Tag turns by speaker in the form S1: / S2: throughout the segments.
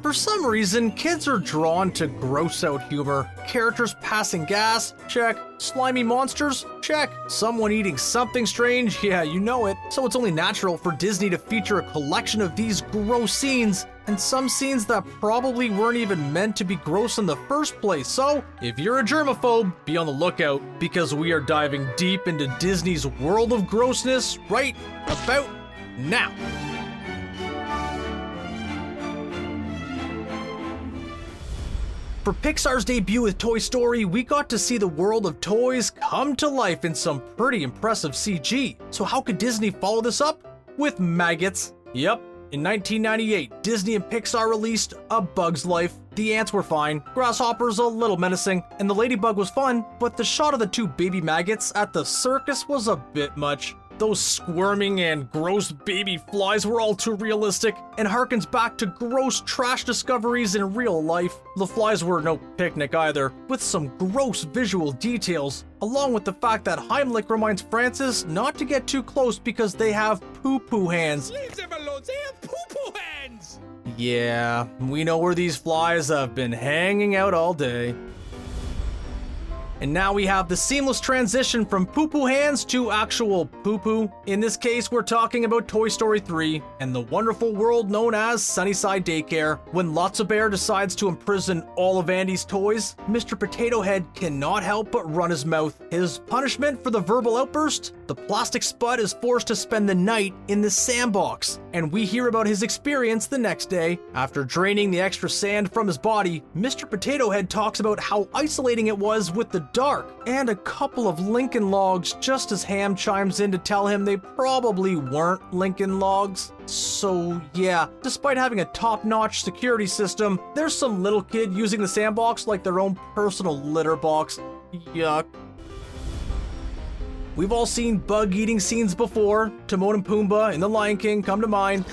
S1: For some reason, kids are drawn to gross out humor. Characters passing gas? Check. Slimy monsters? Check. Someone eating something strange? Yeah, you know it. So it's only natural for Disney to feature a collection of these gross scenes, and some scenes that probably weren't even meant to be gross in the first place. So, if you're a germaphobe, be on the lookout, because we are diving deep into Disney's world of grossness right about now. For Pixar's debut with Toy Story, we got to see the world of toys come to life in some pretty impressive CG. So how could Disney follow this up? With maggots. Yep. In 1998, Disney and Pixar released A Bug's Life. The ants were fine, grasshoppers a little menacing, and the ladybug was fun, but the shot of the two baby maggots at the circus was a bit much. Those squirming and gross baby flies were all too realistic, and harkens back to gross trash discoveries in real life. The flies were no picnic either, with some gross visual details, along with the fact that Heimlich reminds Francis not to get too close because they have poo-poo hands.
S2: Leave them alone, they have poo-poo hands!
S1: Yeah, we know where these flies have been hanging out all day. And now we have the seamless transition from poo-poo hands to actual poo-poo. In this case, we're talking about Toy Story 3 and the wonderful world known as Sunnyside Daycare. When Lotso Bear decides to imprison all of Andy's toys, Mr. Potato Head cannot help but run his mouth. His punishment for the verbal outburst? The plastic spud is forced to spend the night in the sandbox, and we hear about his experience the next day. After draining the extra sand from his body, Mr. Potato Head talks about how isolating it was with the dark, and a couple of Lincoln logs just as Hamm chimes in to tell him they probably weren't Lincoln logs. So yeah, despite having a top-notch security system, there's some little kid using the sandbox like their own personal litter box. Yuck. We've all seen bug-eating scenes before. Timon and Pumbaa in The Lion King come to mind.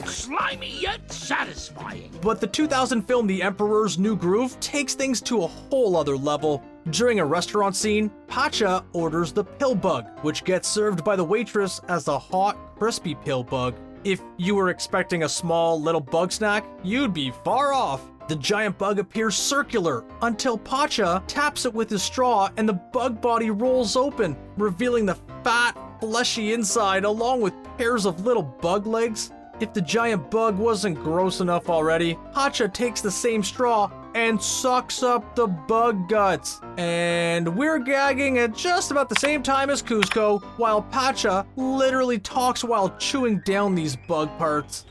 S2: Slimy yet satisfying.
S1: But the 2000 film The Emperor's New Groove takes things to a whole other level. During a restaurant scene, Pacha orders the pill bug, which gets served by the waitress as a hot, crispy pill bug. If you were expecting a small little bug snack, you'd be far off. The giant bug appears circular until Pacha taps it with his straw and the bug body rolls open, revealing the fat, fleshy inside along with pairs of little bug legs. If the giant bug wasn't gross enough already, Pacha takes the same straw and sucks up the bug guts. And we're gagging at just about the same time as Kuzco, while Pacha literally talks while chewing down these bug parts.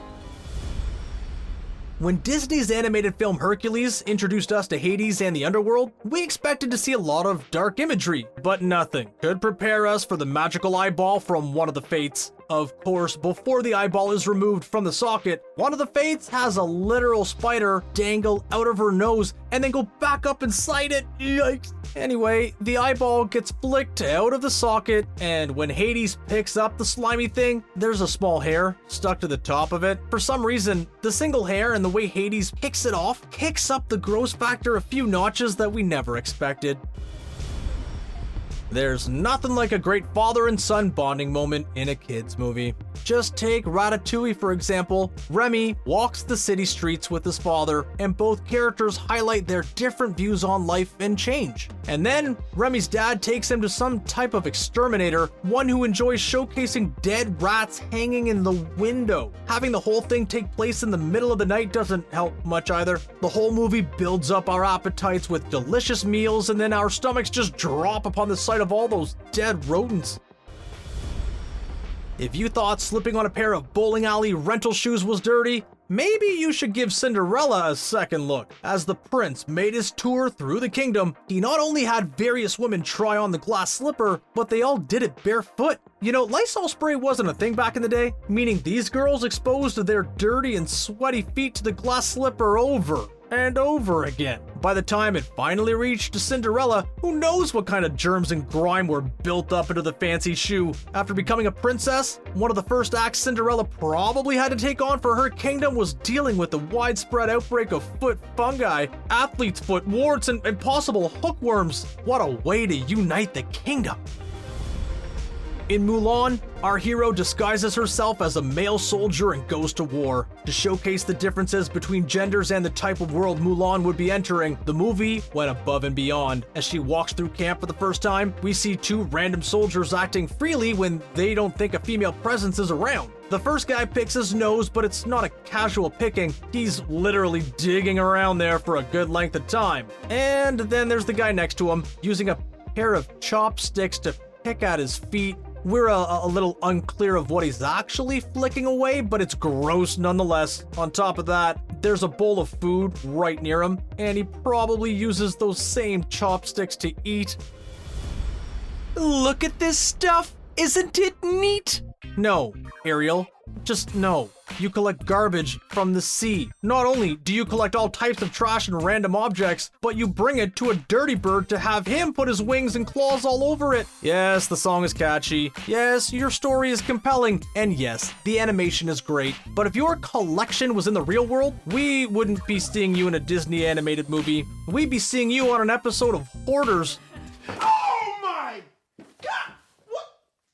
S1: When Disney's animated film Hercules introduced us to Hades and the underworld, we expected to see a lot of dark imagery, but nothing could prepare us for the magical eyeball from one of the fates. Of course, before the eyeball is removed from the socket, one of the fates has a literal spider dangle out of her nose and then go back up inside it. Yikes. Anyway, the eyeball gets flicked out of the socket, and when Hades picks up the slimy thing, there's a small hair stuck to the top of it. For some reason, the single hair and the way Hades picks it off kicks up the gross factor a few notches that we never expected. There's nothing like a great father and son bonding moment in a kid's movie. Just take Ratatouille for example. Remy walks the city streets with his father, and both characters highlight their different views on life and change. And then Remy's dad takes him to some type of exterminator, one who enjoys showcasing dead rats hanging in the window. Having the whole thing take place in the middle of the night doesn't help much either. The whole movie builds up our appetites with delicious meals, and then our stomachs just drop upon the sight of all those dead rodents. If you thought slipping on a pair of bowling alley rental shoes was dirty, maybe you should give Cinderella a second look. As the prince made his tour through the kingdom, he not only had various women try on the glass slipper, but they all did it barefoot. You know, Lysol spray wasn't a thing back in the day, meaning these girls exposed their dirty and sweaty feet to the glass slipper over and over again. By the time it finally reached Cinderella, who knows what kind of germs and grime were built up into the fancy shoe. After becoming a princess, one of the first acts Cinderella probably had to take on for her kingdom was dealing with the widespread outbreak of foot fungi, athlete's foot, warts, and possible hookworms. What a way to unite the kingdom. In Mulan, our hero disguises herself as a male soldier and goes to war. To showcase the differences between genders and the type of world Mulan would be entering, the movie went above and beyond. As she walks through camp for the first time, we see two random soldiers acting freely when they don't think a female presence is around. The first guy picks his nose, but it's not a casual picking. He's literally digging around there for a good length of time. And then there's the guy next to him, using a pair of chopsticks to pick at his feet. We're a little unclear of what he's actually flicking away, but it's gross nonetheless. On top of that, there's a bowl of food right near him, and he probably uses those same chopsticks to eat. Look at this stuff! Isn't it neat? No, Ariel. Just no. You collect garbage from the sea. Not only do you collect all types of trash and random objects, but you bring it to a dirty bird to have him put his wings and claws all over it. Yes, the song is catchy. Yes, your story is compelling. And yes, the animation is great. But if your collection was in the real world, we wouldn't be seeing you in a Disney animated movie. We'd be seeing you on an episode of Hoarders.
S2: Oh my God!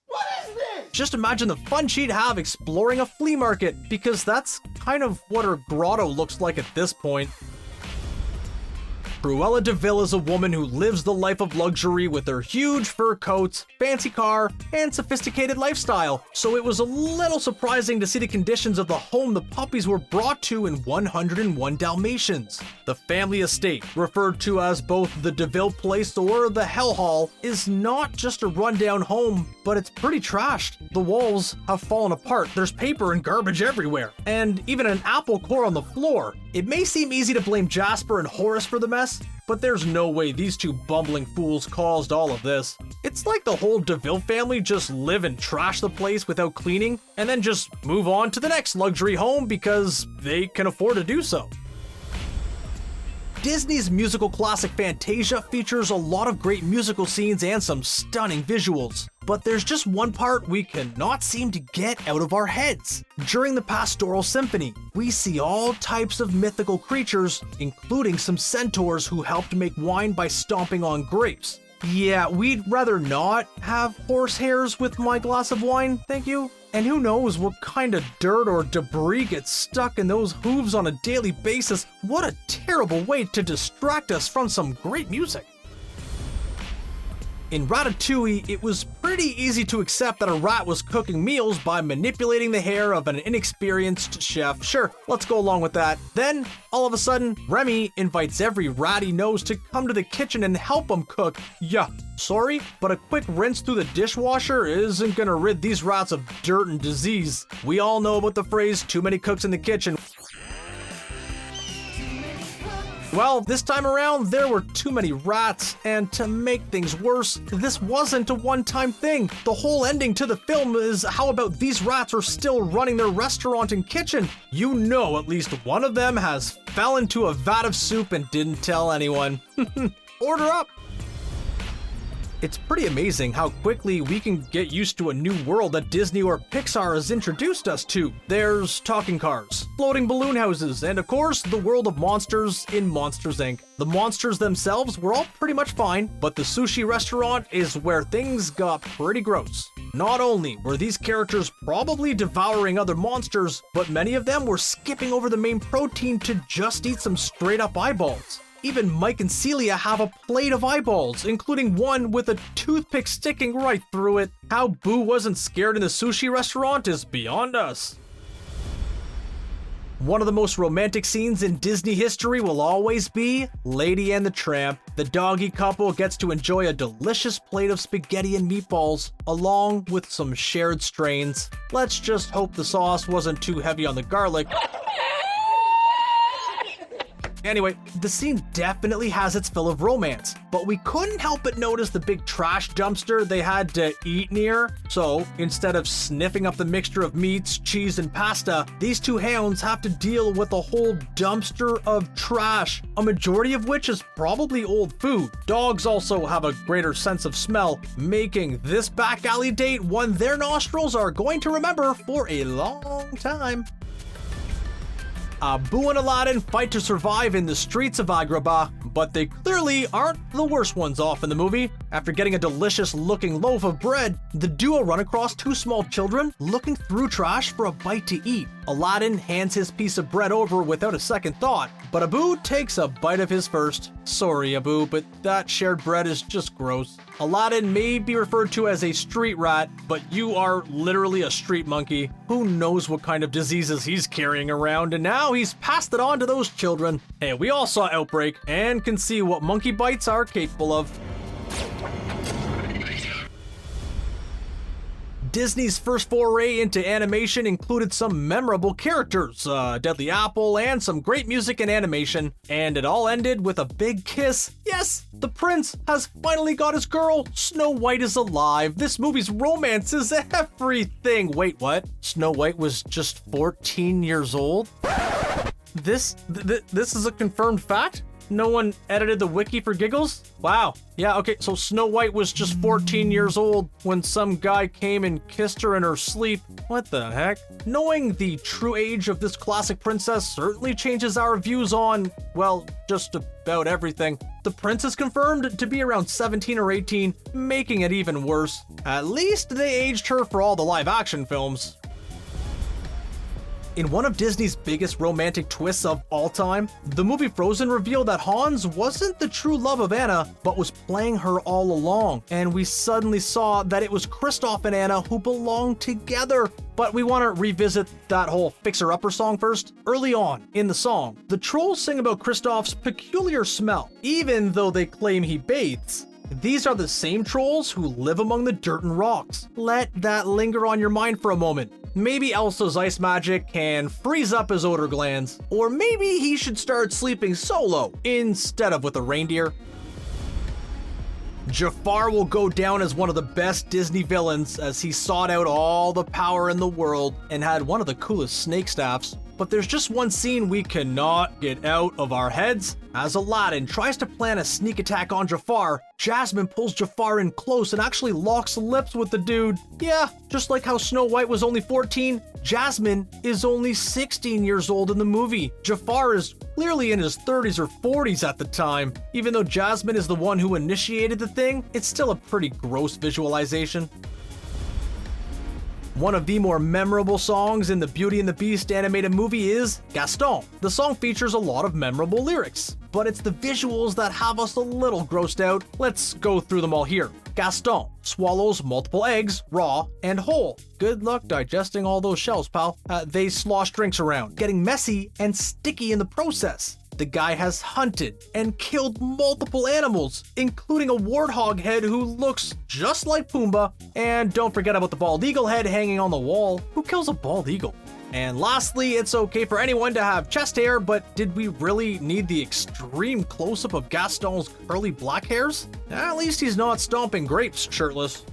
S2: What is this?
S1: Just imagine the fun she'd have exploring a flea market, because that's kind of what her grotto looks like at this point. Cruella de Vil is a woman who lives the life of luxury with her huge fur coats, fancy car, and sophisticated lifestyle, so it was a little surprising to see the conditions of the home the puppies were brought to in 101 Dalmatians. The family estate, referred to as both the de Vil place or the Hell Hall, is not just a rundown home, but it's pretty trashed. The walls have fallen apart, there's paper and garbage everywhere, and even an apple core on the floor. It may seem easy to blame Jasper and Horace for the mess, but there's no way these two bumbling fools caused all of this. It's like the whole de Vil family just live and trash the place without cleaning, and then just move on to the next luxury home because they can afford to do so. Disney's musical classic Fantasia features a lot of great musical scenes and some stunning visuals. But there's just one part we cannot seem to get out of our heads. During the Pastoral Symphony, we see all types of mythical creatures, including some centaurs who helped make wine by stomping on grapes. Yeah, we'd rather not have horse hairs with my glass of wine, thank you. And who knows what kind of dirt or debris gets stuck in those hooves on a daily basis. What a terrible way to distract us from some great music. In Ratatouille, it was pretty easy to accept that a rat was cooking meals by manipulating the hair of an inexperienced chef. Sure, let's go along with that. Then, all of a sudden, Remy invites every rat he knows to come to the kitchen and help him cook. Yeah, sorry, but a quick rinse through the dishwasher isn't gonna rid these rats of dirt and disease. We all know about the phrase, too many cooks in the kitchen. Well, this time around, there were too many rats, and to make things worse, this wasn't a one-time thing. The whole ending to the film is how about these rats are still running their restaurant and kitchen. You know at least one of them has fell into a vat of soup and didn't tell anyone. Order up! It's pretty amazing how quickly we can get used to a new world that Disney or Pixar has introduced us to. There's talking cars, floating balloon houses, and of course, the world of monsters in Monsters, Inc. The monsters themselves were all pretty much fine, but the sushi restaurant is where things got pretty gross. Not only were these characters probably devouring other monsters, but many of them were skipping over the main protein to just eat some straight up eyeballs. Even Mike and Celia have a plate of eyeballs, including one with a toothpick sticking right through it. How Boo wasn't scared in the sushi restaurant is beyond us. One of the most romantic scenes in Disney history will always be Lady and the Tramp. The doggy couple gets to enjoy a delicious plate of spaghetti and meatballs, along with some shared strains. Let's just hope the sauce wasn't too heavy on the garlic. Anyway, the scene definitely has its fill of romance, but we couldn't help but notice the big trash dumpster they had to eat near. So, instead of sniffing up the mixture of meats, cheese, and pasta, these two hounds have to deal with a whole dumpster of trash, a majority of which is probably old food. Dogs also have a greater sense of smell, making this back alley date one their nostrils are going to remember for a long time. Boo and Aladdin fight to survive in the streets of Agrabah, but they clearly aren't the worst ones off in the movie. After getting a delicious looking loaf of bread, the duo run across two small children looking through trash for a bite to eat. Aladdin hands his piece of bread over without a second thought, but Abu takes a bite of his first. Sorry, Abu, but that shared bread is just gross. Aladdin may be referred to as a street rat, but you are literally a street monkey. Who knows what kind of diseases he's carrying around, and now he's passed it on to those children. Hey, we all saw Outbreak and can see what monkey bites are capable of. Disney's first foray into animation included some memorable characters, Deadly Apple, and some great music and animation, and it all ended with a big kiss. Yes, the prince has finally got his girl. Snow White is alive. This movie's romance is everything. Wait, what? Snow White was just 14 years old? This is a confirmed fact? No one edited the wiki for giggles? Wow. Yeah, okay, so Snow White was just 14 years old when some guy came and kissed her in her sleep. What the heck? Knowing the true age of this classic princess certainly changes our views on, well, just about everything. The prince is confirmed to be around 17 or 18, making it even worse. At least they aged her for all the live action films. In one of Disney's biggest romantic twists of all time, the movie Frozen revealed that Hans wasn't the true love of Anna, but was playing her all along, and we suddenly saw that it was Kristoff and Anna who belonged together. But we want to revisit that whole fixer-upper song first. Early on in the song, the trolls sing about Kristoff's peculiar smell, even though they claim he bathes. These are the same trolls who live among the dirt and rocks. Let that linger on your mind for a moment. Maybe Elsa's ice magic can freeze up his odor glands. Or maybe he should start sleeping solo instead of with a reindeer. Jafar will go down as one of the best Disney villains as he sought out all the power in the world and had one of the coolest snake staffs. But there's just one scene we cannot get out of our heads. As Aladdin tries to plan a sneak attack on Jafar, Jasmine pulls Jafar in close and actually locks lips with the dude. Yeah, just like how Snow White was only 14, Jasmine is only 16 years old in the movie. Jafar is clearly in his 30s or 40s at the time. Even though Jasmine is the one who initiated the thing, it's still a pretty gross visualization. One of the more memorable songs in the Beauty and the Beast animated movie is Gaston. The song features a lot of memorable lyrics, but it's the visuals that have us a little grossed out. Let's go through them all here. Gaston swallows multiple eggs, raw and whole. Good luck digesting all those shells, pal. They slosh drinks around, getting messy and sticky in the process. The guy has hunted and killed multiple animals, including a warthog head who looks just like Pumbaa. And don't forget about the bald eagle head hanging on the wall. Who kills a bald eagle? And lastly, it's okay for anyone to have chest hair, but did we really need the extreme close-up of Gaston's curly black hairs? At least he's not stomping grapes shirtless.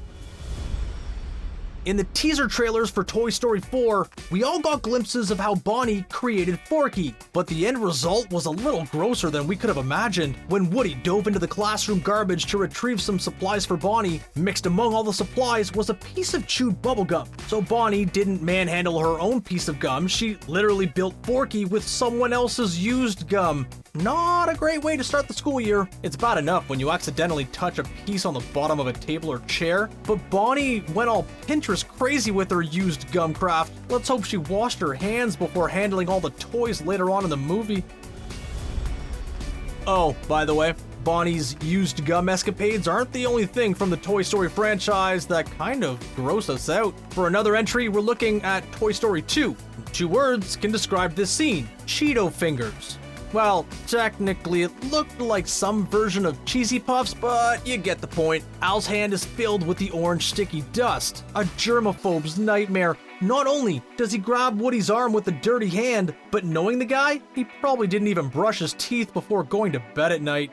S1: In the teaser trailers for Toy Story 4, we all got glimpses of how Bonnie created Forky, but the end result was a little grosser than we could have imagined. When Woody dove into the classroom garbage to retrieve some supplies for Bonnie, mixed among all the supplies was a piece of chewed bubblegum. So Bonnie didn't manhandle her own piece of gum, she literally built Forky with someone else's used gum. Not a great way to start the school year. It's bad enough when you accidentally touch a piece on the bottom of a table or chair, but Bonnie went all Pinterest crazy with her used gum craft. Let's hope she washed her hands before handling all the toys later on in the movie. Oh, by the way, Bonnie's used gum escapades aren't the only thing from the Toy Story franchise that kind of gross us out. For another entry, we're looking at Toy Story 2. 2 words can describe this scene: Cheeto fingers. Well, technically it looked like some version of Cheesy Puffs, but you get the point. Al's hand is filled with the orange sticky dust, a germaphobe's nightmare. Not only does he grab Woody's arm with a dirty hand, but knowing the guy, he probably didn't even brush his teeth before going to bed at night.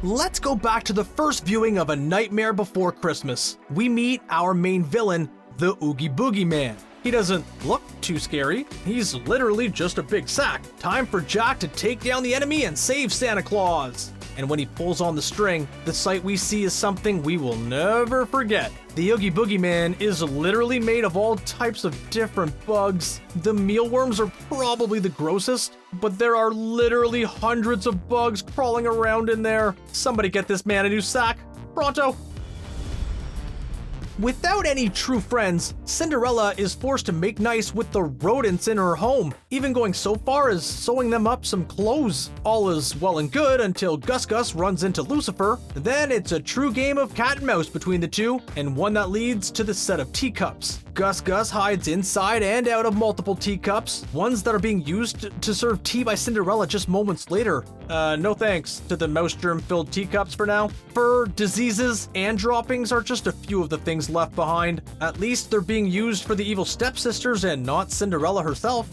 S1: Let's go back to the first viewing of A Nightmare Before Christmas. We meet our main villain, the Oogie Boogie Man. He doesn't look too scary. He's literally just a big sack. Time for Jack to take down the enemy and save Santa Claus. And when he pulls on the string, the sight we see is something we will never forget. The Oogie Boogie Man is literally made of all types of different bugs. The mealworms are probably the grossest, but there are literally hundreds of bugs crawling around in there. Somebody get this man a new sack. Pronto! Without any true friends, Cinderella is forced to make nice with the rodents in her home, even going so far as sewing them up some clothes. All is well and good until Gus Gus runs into Lucifer. Then it's a true game of cat and mouse between the two, and one that leads to the set of teacups. Gus Gus hides inside and out of multiple teacups, ones that are being used to serve tea by Cinderella just moments later. No thanks to the mouse germ-filled teacups for now. Fur, diseases, and droppings are just a few of the things left behind. At least they're being used for the evil stepsisters and not Cinderella herself.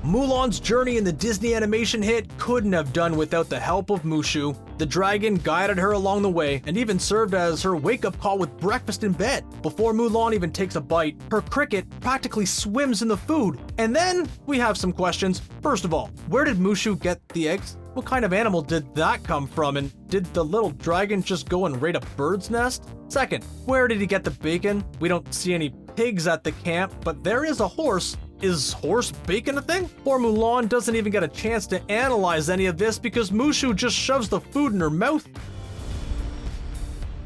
S1: Mulan's journey in the Disney animation hit couldn't have done without the help of Mushu. The dragon guided her along the way and even served as her wake-up call with breakfast in bed. Before Mulan even takes a bite, her cricket practically swims in the food. And then we have some questions. First of all, where did Mushu get the eggs? What kind of animal did that come from? And did the little dragon just go and raid a bird's nest? Second, where did he get the bacon? We don't see any pigs at the camp, but there is a horse. Is horse bacon a thing? Poor Mulan doesn't even get a chance to analyze any of this because Mushu just shoves the food in her mouth.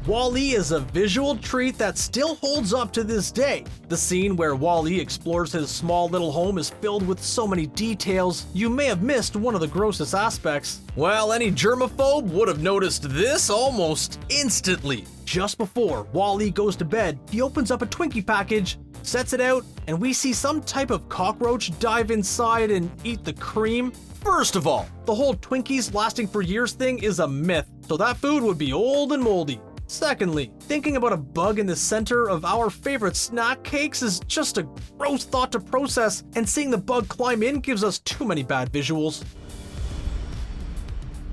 S1: WALL-E is a visual treat that still holds up to this day. The scene where WALL-E explores his small little home is filled with so many details, you may have missed one of the grossest aspects. Well, any germaphobe would have noticed this almost instantly. Just before WALL-E goes to bed, he opens up a Twinkie package, sets it out, and we see some type of cockroach dive inside and eat the cream. First of all, the whole Twinkies lasting for years thing is a myth, so that food would be old and moldy. Secondly, thinking about a bug in the center of our favorite snack cakes is just a gross thought to process, and seeing the bug climb in gives us too many bad visuals.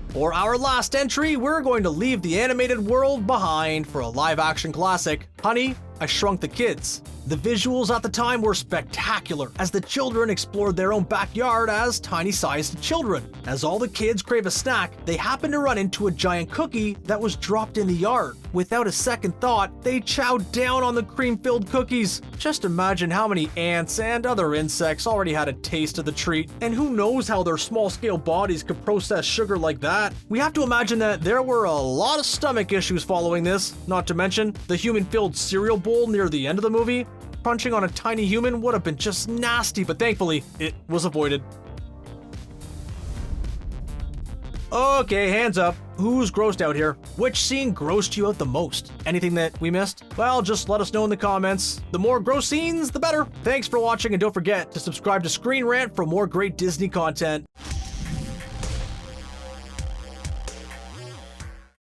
S1: For our last entry, we're going to leave the animated world behind for a live-action classic, Honey, I Shrunk the Kids. The visuals at the time were spectacular as the children explored their own backyard as tiny-sized children. As all the kids crave a snack, they happen to run into a giant cookie that was dropped in the yard. Without a second thought, they chowed down on the cream-filled cookies. Just imagine how many ants and other insects already had a taste of the treat, and who knows how their small-scale bodies could process sugar like that. We have to imagine that there were a lot of stomach issues following this, not to mention the human-filled cereal bowl near the end of the movie. Crunching on a tiny human would have been just nasty, but thankfully, it was avoided. Okay, hands up. Who's grossed out here? Which scene grossed you out the most? Anything that we missed? Well, just let us know in the comments. The more gross scenes, the better. Thanks for watching, and don't forget to subscribe to Screen Rant for more great Disney content.